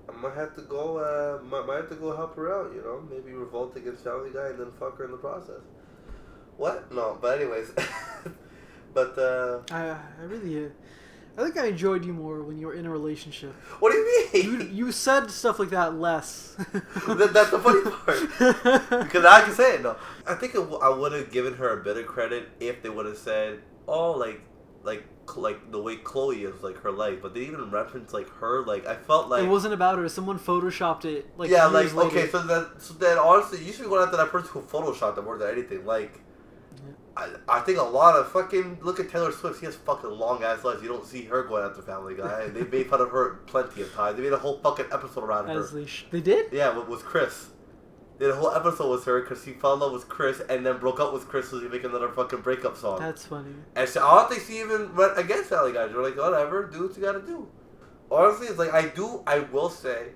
I might have to go, might have to go help her out, you know? Maybe revolt against Family Guy and then fuck her in the process. What? No, but anyways. But, I really... I think I enjoyed you more when you were in a relationship. What do you mean? You said stuff like that less. That's the funny part. Because I can say it, no. I think I would have given her a bit of credit if they would have said, oh, like the way Chloe is, like, her life. But they even referenced, like, her, like, I felt like... It wasn't about her. Someone photoshopped it, like, yeah, years like, later. okay, so then honestly, you should be going after that person who photoshopped it more than anything. Like, I think a lot of fucking... Look at Taylor Swift. She has fucking long-ass legs. You don't see her going after Family Guy. And they made fun of her plenty of times. They made a whole fucking episode around her. They did? Yeah, with Chris. They did a whole episode with her because she fell in love with Chris and then broke up with Chris so she make another fucking breakup song. That's funny. And so I don't think she even went against Family Guy. They're like, whatever, do what you gotta do. Honestly, it's like, I will say,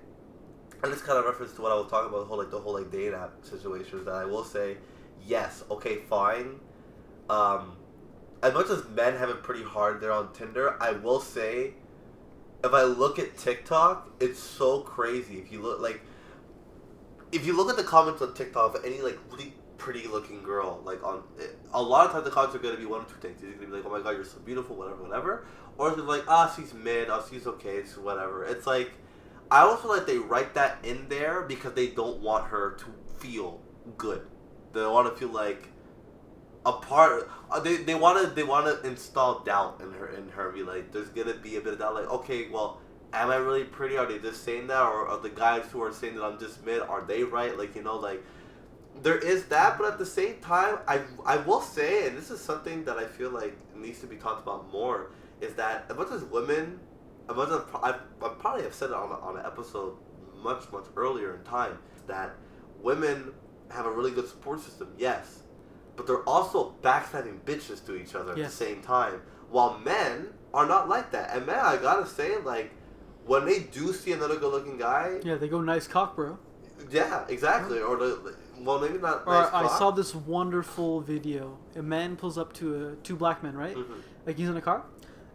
and this kind of reference to what I was talking about, the whole dating app situation, that I will say, yes, okay, fine. As much as men have it pretty hard there on Tinder, I will say, if I look at TikTok, it's so crazy. If you look at the comments on TikTok of any, like, really pretty looking girl, like, on a lot of times the comments are going to be one of two things. It's going to be like, oh my god, you're so beautiful, whatever. Or it's like, she's mid, she's okay, it's whatever. It's like, I also like they write that in there because they don't want her to feel good. They want to feel like a part. They want to install doubt in her. Be like, there's gonna be a bit of doubt. Like, okay, well, am I really pretty? Are they just saying that? Or are the guys who are saying that I'm just mid, are they right? Like, you know, like, there is that, but at the same time, I will say, and this is something that I feel like needs to be talked about more, is that as much as women, as much as I probably have said it on an episode much earlier in time, that women have a really good support system, yes, but they're also backstabbing bitches to each other at the same time, while men are not like that. And men, I gotta say, like, when they do see another good-looking guy, yeah, they go nice cock, bro. Yeah, exactly. Or well, maybe not. Or Nice I cock. saw this wonderful video. A man pulls up to two black men, right? Mm-hmm. Like he's in a car,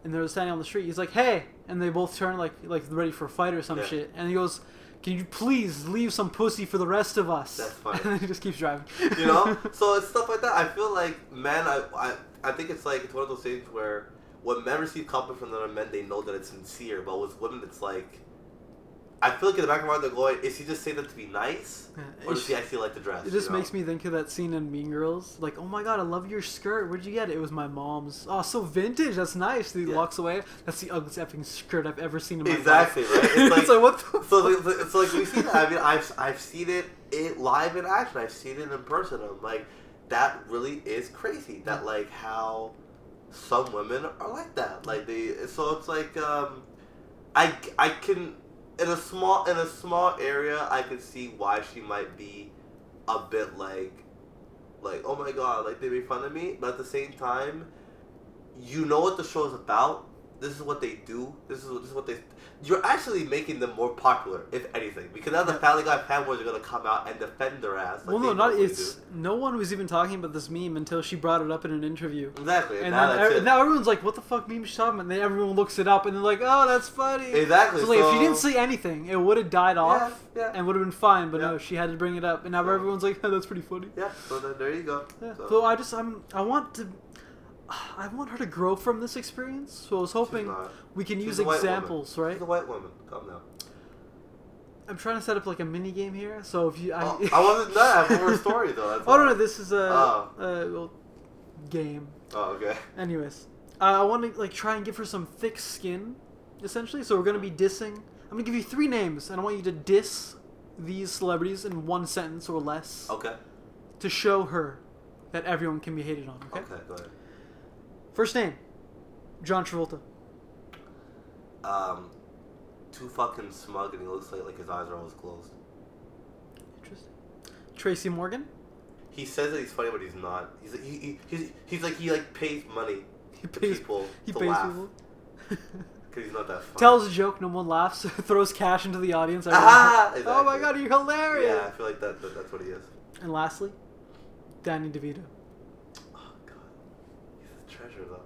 and they're standing on the street. He's like, "Hey," and they both turn like ready for a fight or some shit. And he goes, "Can you please leave some pussy for the rest of us?" That's funny. And then he just keeps driving. You know, so it's stuff like that. I feel like men. I think it's like it's one of those things where when men receive compliment from other men, they know that it's sincere. But with women, it's like, I feel like in the back of my mind they're going, is he just saying that to be nice? Or does he actually like to dress? It just makes me think of that scene in Mean Girls. Like, oh my god, I love your skirt. Where'd you get it? It was my mom's. Oh, so vintage. That's nice. He walks away. That's the ugliest effing skirt I've ever seen in my life. Exactly, right? It's like, it's like, what the so like we see that. I mean, I've seen it live in action. I've seen it in person. I'm like, that really is crazy. That like how some women are like that. Like so it's like I can. In a small area, I could see why she might be a bit like, oh my god, like they made fun of me. But at the same time, you know what the show is about. This is what they do. This is what they. You're actually making them more popular, if anything, because now the Family Guy fanboys are gonna come out and defend their ass. Like well, no, no one was even talking about this meme until she brought it up in an interview. Exactly, and now now everyone's like, "What the fuck meme is she talking about?" And then everyone looks it up, and they're like, "Oh, that's funny." Exactly. So like, if she didn't say anything, it would have died off and would have been fine. But no, she had to bring it up, and now everyone's like, "Oh, that's pretty funny." Yeah. So then there you go. Yeah. So I want her to grow from this experience. So I was hoping we can use examples, right? She's a white woman. Come now. I'm trying to set up like a mini game here. So if you, I wasn't done. I have one more story though. That's no, this is a game. Oh, okay. Anyways, I want to like try and give her some thick skin, essentially. So we're gonna be dissing. I'm gonna give you 3 names, and I want you to diss these celebrities in 1 sentence or less. Okay. To show her that everyone can be hated on. Okay. Okay. Go ahead. First name, John Travolta. Too fucking smug, and he looks like his eyes are always closed. Interesting. Tracy Morgan. He says that he's funny, but he's not. He's like he pays money. He pays people. He to pays laugh. people. Because he's not that funny. Tells a joke, no one laughs. Throws cash into the audience. Exactly. Oh my god, you're hilarious. Yeah, I feel like that's what he is. And lastly, Danny DeVito. Oh god, he's a treasure though.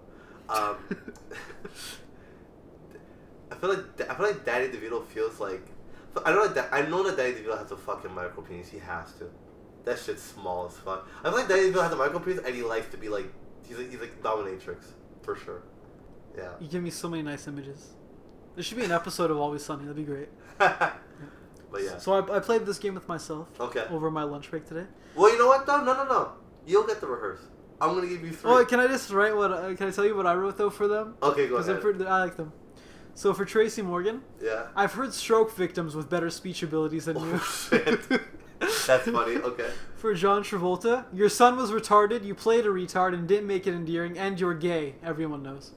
I feel like Danny DeVito feels like. I know that Danny DeVito has a fucking micro penis. He has to. That shit's small as fuck. I feel like Danny DeVito has a micro penis, and he likes to be like he's like dominatrix for sure. Yeah. You give me so many nice images. There should be an episode of Always Sunny. That'd be great. But yeah. So I played this game with myself. Okay. Over my lunch break today. Well, you know what though? No. You'll get to rehearse. I'm gonna give you 3. Oh, can I just write what? Can I tell you what I wrote though for them? Okay, go ahead. Because I like them. So for Tracy Morgan, yeah, I've heard stroke victims with better speech abilities than you. Shit. That's funny. Okay. For John Travolta, your son was retarded, you played a retard and didn't make it endearing, and you're gay. Everyone knows.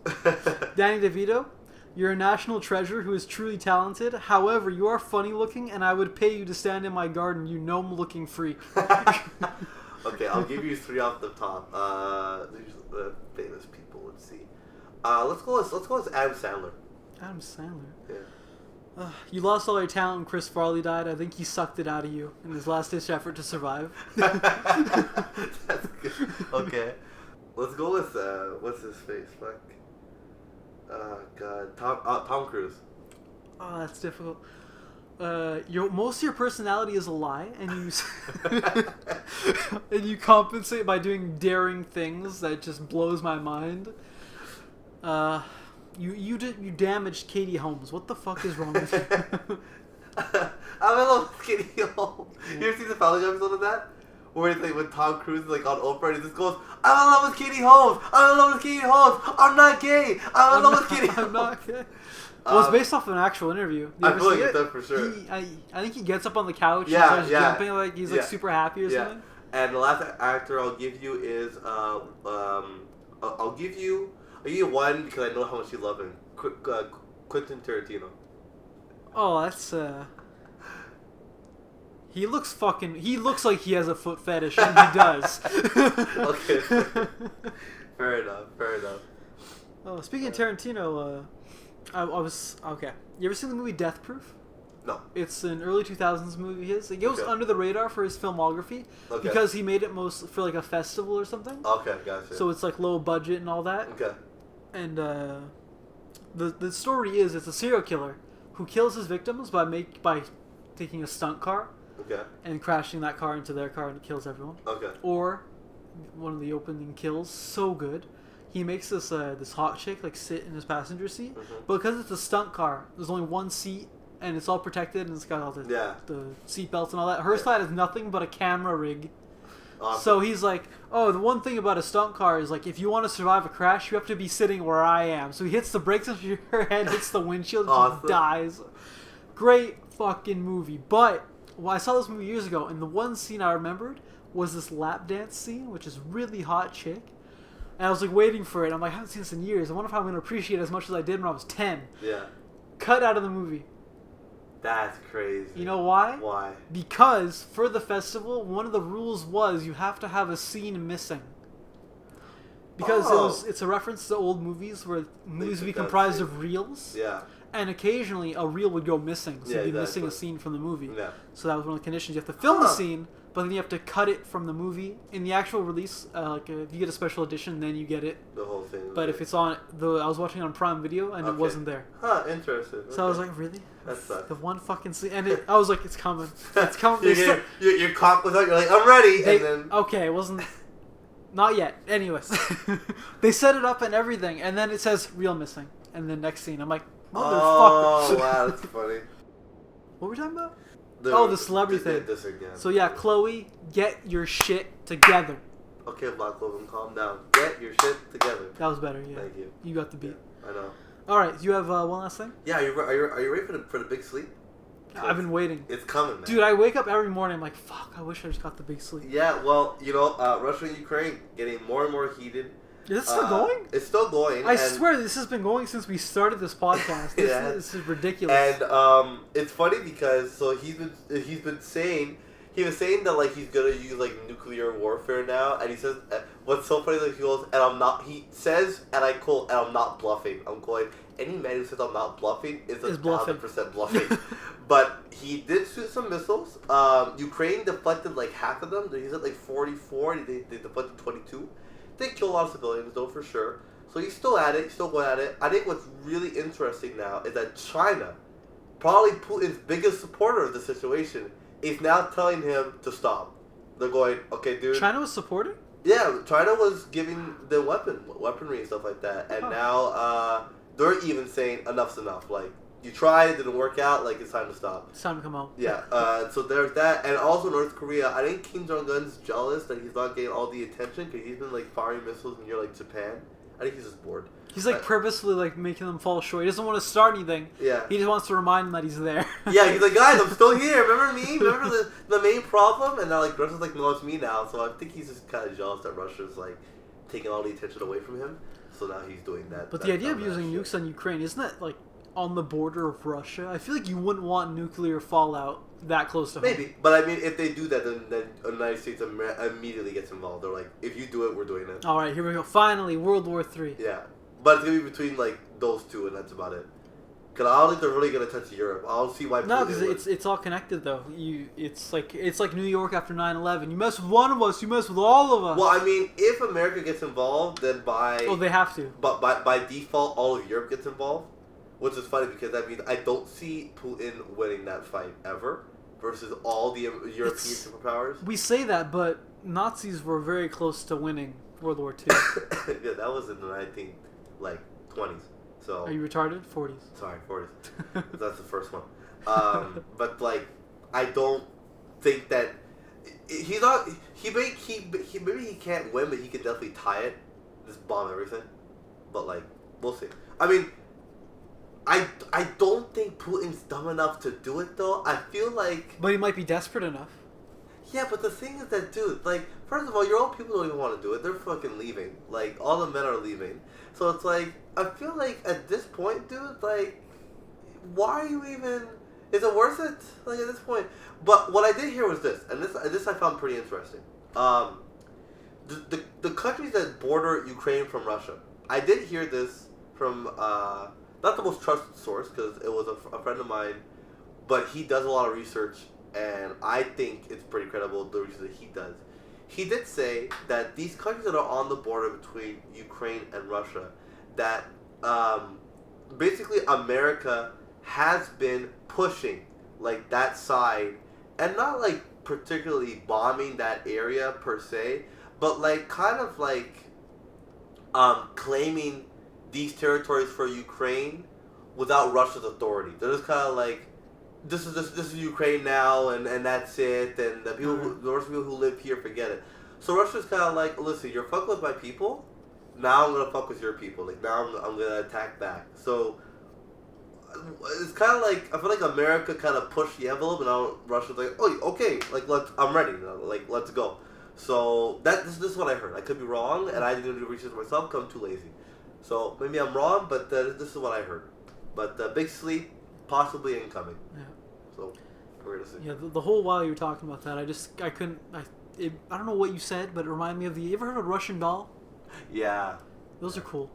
Danny DeVito, you're a national treasure who is truly talented. However, you are funny looking, and I would pay you to stand in my garden, you gnome-looking freak. Okay, I'll give you 3 off the top. These are the famous people. Let's see. Let's go with Adam Sandler. Adam Sandler. Yeah. You lost all your talent when Chris Farley died. I think he sucked it out of you in his last-ditch effort to survive. That's good. Okay. Let's go with, what's his face? Fuck. God. Tom Cruise. Oh, that's difficult. Most of your personality is a lie, and you compensate by doing daring things that just blows my mind. You damaged Katie Holmes. What the fuck is wrong with you? I'm in love with Katie Holmes. You ever seen the Family Guy episode of that? Where it's like when Tom Cruise is like on Oprah and he just goes, I'm in love with Katie Holmes. I'm in love with Katie Holmes. I'm not gay. I'm in love with Katie Holmes. I'm not gay. Well, it's based off of an actual interview. I feel like it's done for sure. I think he gets up on the couch Yeah, and starts yeah. jumping like he's like super happy or something. And the last actor I'll give you is I'll give you one because I know how much you love him. Quentin Tarantino. Oh, that's He looks like he has a foot fetish, and he does. Okay. Fair enough. Oh, speaking of Tarantino, I was okay. You ever seen the movie Death Proof? No. It's an early 2000s movie. It goes under the radar for his filmography because he made it most for like a festival or something. Okay, gotcha. So it's like low budget and all that. Okay. And the story is it's a serial killer who kills his victims by taking a stunt car. Okay. And crashing that car into their car and kills everyone. Okay. Or one of the opening kills, so good. He makes this hot chick like sit in his passenger seat, but because it's a stunt car, there's only one seat and it's all protected and it's got all the seat belts and all that. Her side is nothing but a camera rig. Awesome. So he's like, oh, the one thing about a stunt car is like if you want to survive a crash, you have to be sitting where I am. So he hits the brakes and her head hits the windshield and she dies. Great fucking movie. But I saw this movie years ago, and the one scene I remembered was this lap dance scene, which is really hot chick. And I was like waiting for it. I'm like, I haven't seen this in years. I wonder if I'm going to appreciate it as much as I did when I was 10. Yeah. Cut out of the movie. That's crazy. You know why? Why? Because for the festival, one of the rules was you have to have a scene missing. Because it's a reference to old movies where movies would be comprised of reels. Yeah. And occasionally a reel would go missing. So you'd be missing a scene from the movie. Yeah. So that was one of the conditions. You have to film the scene, but then you have to cut it from the movie. In the actual release, if you get a special edition, then you get it. The whole thing. But if it's on, I was watching it on Prime Video, and it wasn't there. Huh, interesting. So I was like, really? That sucks. The one fucking scene. And I was like, it's coming. It's coming. Your cock was out, you're like, I'm ready. And then... Okay, it wasn't... Not yet. Anyways. They set it up and everything, and then it says, reel missing. And then next scene, I'm like, motherfucker. Oh, wow, that's funny. What were we talking about? The celebrity thing. This again. So yeah, Chloe, get your shit together. Okay, Black Cloven, calm down. Get your shit together. That was better, yeah. Thank you. You got the beat. Yeah, I know. Alright, you have one last thing? Yeah, are you ready for the big sleep? I've been waiting. It's coming, man. Dude, I wake up every morning, I'm like, fuck, I wish I just got the big sleep. Yeah, well, Russia and Ukraine getting more and more heated. Is it still going? It's still going. I swear this has been going since we started this podcast. This is ridiculous. And it's funny because he was saying that like he's gonna use like nuclear warfare now, and he says what's so funny that he says, and I quote, and I'm not bluffing. I'm going, any man who says I'm not bluffing is 1,000% bluffing. But he did shoot some missiles. Ukraine deflected like half of them. He said like 44, and they deflected 22. They killed a lot of civilians, though, for sure. So he's still at it. He's still going at it. I think what's really interesting now is that China, probably Putin's biggest supporter of the situation, is now telling him to stop. They're going, okay, dude. China was supporting? Yeah, China was giving the weaponry and stuff like that. And now they're even saying enough's enough. Like, you tried, it didn't work out, like, it's time to stop. It's time to come home. Yeah, so there's that. And also North Korea, I think Kim Jong-un's jealous that he's not getting all the attention because he's been, like, firing missiles near, like, Japan. I think he's just bored. He's, like, purposefully, like, making them fall short. He doesn't want to start anything. Yeah. He just wants to remind them that he's there. Yeah, he's like, guys, I'm still here. Remember me? Remember the main problem? And now, like, Russia's like, no, it's me now. So I think he's just kind of jealous that Russia's, like, taking all the attention away from him. So now he's doing that. But the idea of using nukes on Ukraine, isn't that, like, on the border of Russia? I feel like you wouldn't want nuclear fallout that close to home. Maybe. But, I mean, if they do that, then the United States immediately gets involved. They're like, if you do it, we're doing it. All right, here we go. Finally, World War III. Yeah. But it's going to be between, like, those two, and that's about it. Because I don't think they're really going to touch Europe. I don't see why. No, because it's all connected, though. It's like New York after 9/11. You mess with one of us, you mess with all of us. Well, I mean, if America gets involved, then they have to. But by default, all of Europe gets involved. Which is funny because that means I don't see Putin winning that fight ever versus all the European superpowers. We say that, but Nazis were very close to winning World War II. Yeah, that was in the 20s. So are you retarded? 40s. Sorry, 40s. That's the first one. But like, I don't think that he's not. Maybe he can't win, but he can definitely tie it. Just bomb everything. But like, we'll see. I mean, I don't think Putin's dumb enough to do it though. I feel like. But he might be desperate enough. Yeah, but the thing is that, dude, like, first of all, your own people don't even want to do it. They're fucking leaving. Like, all the men are leaving. So it's like, I feel like at this point, dude, like, why are you even? Is it worth it? Like at this point. But what I did hear was this, and this I found pretty interesting. The countries that border Ukraine from Russia. I did hear this from not the most trusted source because it was a friend of mine, but he does a lot of research, and I think it's pretty credible the research that he does. He did say that these countries that are on the border between Ukraine and Russia, that basically America has been pushing like that side, and not like particularly bombing that area per se, but like kind of like claiming these territories for Ukraine without Russia's authority. They're just kind of like, this is Ukraine now, and that's it, and the Russian people who live here, forget it. So Russia's kind of like, listen, you're fucking with my people, now I'm gonna fuck with your people. Like now I'm gonna attack back. So it's kind of like, I feel like America kind of pushed the envelope, and now Russia's like, oh, okay, like I'm ready, like let's go. So this is what I heard. I could be wrong, and I didn't do research myself because I'm too lazy. So maybe I'm wrong, but this is what I heard. But big sleep, possibly incoming. Yeah. So we're gonna see. Yeah, the whole while you were talking about that, I don't know what you said, but it reminded me of you ever heard of Russian doll? Yeah. Those are cool.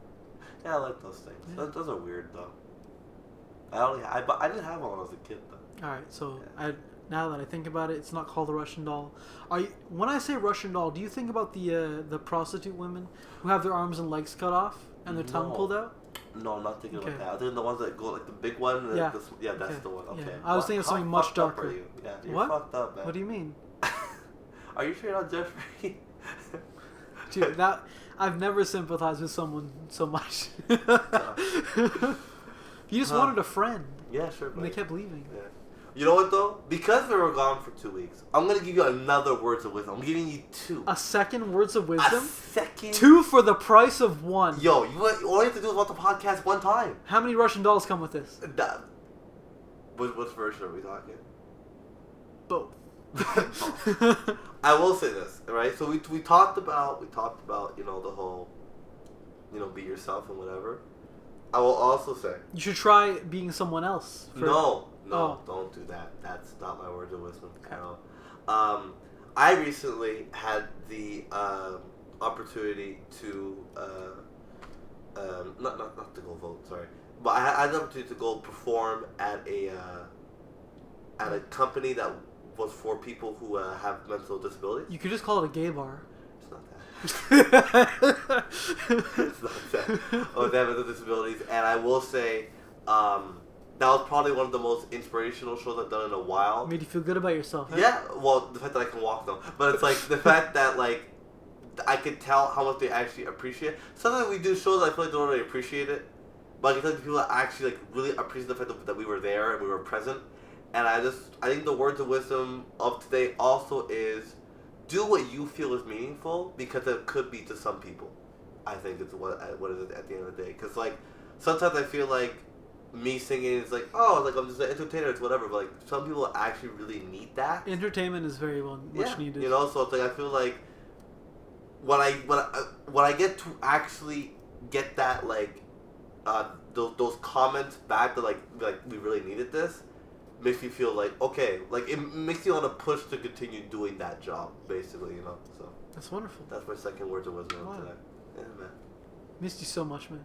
Yeah, I like those things. Yeah. Those are weird though. I didn't have one when I was a kid though. All right, so Yeah. now that I think about it, it's not called a Russian doll. When I say Russian doll, do you think about the prostitute women who have their arms and legs cut off and their tongue No. pulled out? No, I'm not thinking Okay. about that. I think the ones that go like the big one. And Yeah. That's Okay. the one. Okay. Yeah. I was thinking of something much fucked up darker. are you? Yeah, you're What? fucked up, man. What do you mean? Are you sure you're not Jeffrey? Dude, I've never sympathized with someone so much. You just wanted a friend, Yeah, sure. and they buddy. kept leaving. Yeah. You know what though? Because we were gone for 2 weeks, I'm gonna give you another words of wisdom. I'm giving you two. A second words of A wisdom? second. 2 for the price of 1. Yo, all you have to do is watch the podcast one time. How many Russian dolls come with this? Which version are we talking? Both. I will say this, right? So we talked about the whole, be yourself and whatever. I will also say You should try being someone else. no, Oh. don't do that. That's not my words of wisdom at all. I recently had the opportunity to not to go vote, sorry, but I had the opportunity to go perform at a company that was for people who have mental disabilities. You could just call it a gay bar. It's not that. It's not that. Oh, they have mental disabilities, and I will say, that was probably one of the most inspirational shows I've done in a while. Made you feel good about yourself. Eh? Yeah, well, the fact that I can walk them, but it's like the fact that like I could tell how much they actually appreciate it. Sometimes we do shows, I feel like they don't really appreciate it, but I can tell the people that actually like really appreciate the fact that we were there and we were present. And I think the words of wisdom of today also is, do what you feel is meaningful, because it could be to some people. I think it's what it is at the end of the day. Because like sometimes I feel like me singing is like, oh, like I'm just an entertainer, it's whatever. But like some people actually really need that. Entertainment is very much needed. So it's like I feel like when I get to actually get that like those comments back that like we really needed this, makes me feel like, okay, like it makes you want to push to continue doing that job, basically, so That's wonderful. that's my second words of wisdom Wow. today. Yeah, man, Missed you so much, man.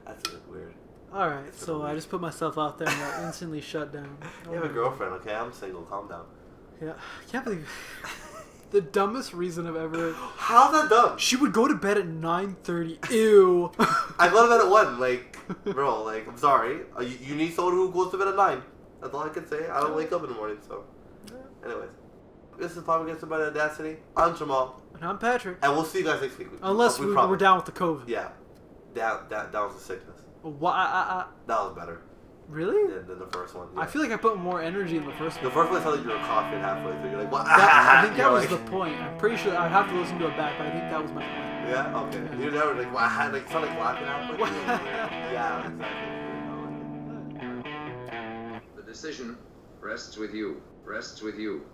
that's a bit weird. Alright, It's so been a I week. just put myself out there and got instantly shut down. You have a girlfriend, okay? I'm single, calm down. Yeah, I can't believe the dumbest reason I've ever. How's that dumb? She would go to bed at 9:30. Ew. I go to bed at 1, like, bro, like, I'm sorry, you need someone who goes to bed at 9. That's all I can say. I don't wake up in the morning, so. Anyways, this is Flabbergasted by Audacity. I'm Jamal, And I'm Patrick. and we'll see you guys next week. Unless We we're promise. down with the COVID. Yeah, down was the sickness. Why? That was better Really? than the first one. Yeah. I feel like I put more energy in the first The one. first one sounded like you were coughing halfway through. You're like, what? I think that You're was like, the point. I'm pretty sure I'd have to listen to it back, but I think that was my point. Yeah, okay. Yeah. You never like, wow, like, sounded like laughing halfway through. Yeah, exactly. decision rests with you. Rests with you.